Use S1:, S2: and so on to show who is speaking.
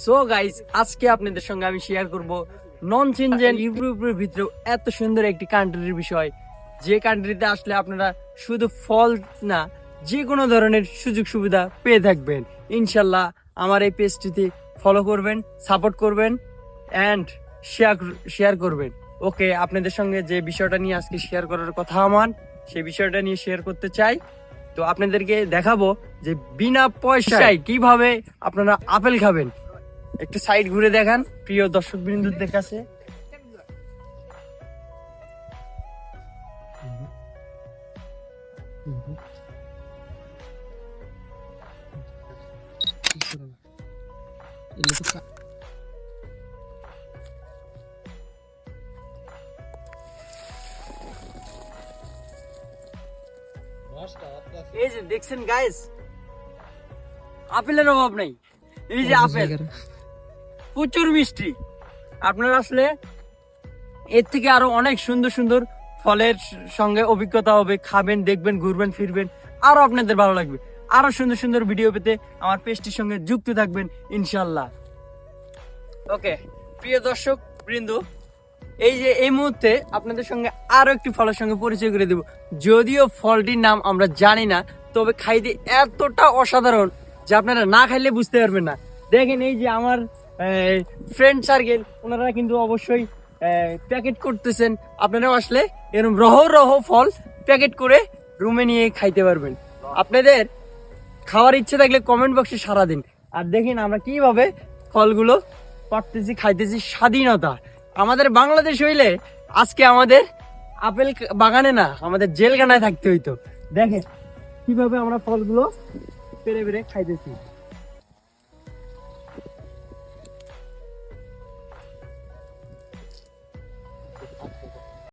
S1: So guys, আজকে আপনাদের সঙ্গে আমি শেয়ার করব নন চেঞ্জেন ইউরোপের ভিতরে এত সুন্দর একটি কান্ট্রির বিষয়, যে কান্ট্রিতে আসলে আপনারা শুধু ফল না, যে কোনো ধরনের সুযোগ সুবিধা পেয়ে থাকবেন। ইনশাল্লাহ আমার এই পেজটিতে ফলো করবেন, সাপোর্ট করবেন অ্যান্ড শেয়ার করবেন। ওকে, আপনাদের সঙ্গে যে বিষয়টা নিয়ে আজকে শেয়ার করার কথা আমার, সেই বিষয়টা নিয়ে শেয়ার করতে চাই। তো আপনাদেরকে দেখাবো যে বিনা পয়সায় কিভাবে আপনারা আপেল খাবেন। একটু সাইড ঘুরে দেখান প্রিয় দর্শক বিন্দুদের কাছে। এই যে দেখছেন গাইস, আপেলের অভাব নাই। এই যে আপেল প্রচুর মিষ্টি। আপনারা আসলে এর থেকে আরো অনেক সুন্দর সুন্দর ফলের সঙ্গে অভিজ্ঞতা হবে, খাবেন, দেখবেন, ঘুরবেন, ফিরবেন, আরো আপনাদের ভালো লাগবে। আরো সুন্দর সুন্দর ভিডিও পেতে আমার পেজটির সঙ্গে যুক্ত থাকবেন ইনশাল্লাহ। ওকে প্রিয় দর্শক বৃন্দ, এই যে এই মুহূর্তে আপনাদের সঙ্গে আরো একটি ফলের সঙ্গে পরিচয় করে দেব। যদিও ফলটির নাম আমরা জানি না, তবে খাইতে এতটা অসাধারণ যে আপনারা না খাইলে বুঝতে পারবেন না। দেখেন এই যে আমার ফ্রেন্ড সার্কেল, ওনারা কিন্তু অবশ্যই প্যাকেট করতেছেন। আপনারাও আসলে এরকম রহ রহ ফল প্যাকেট করে রুমে নিয়ে খাইতে পারবেন। আপনাদের খাওয়ার ইচ্ছে থাকলে কমেন্ট বক্সে সারা দিন। আর দেখেন আমরা কিভাবে ফলগুলো পাড়তেছি, খাইতেছি। স্বাধীনতা আমাদের বাংলাদেশ হইলে আজকে আমাদের আপেল বাগানে না, আমাদের জেলখানায় থাকতে হইতো। দেখেন কিভাবে আমরা ফলগুলো পেরে পেরে খাইতেছি।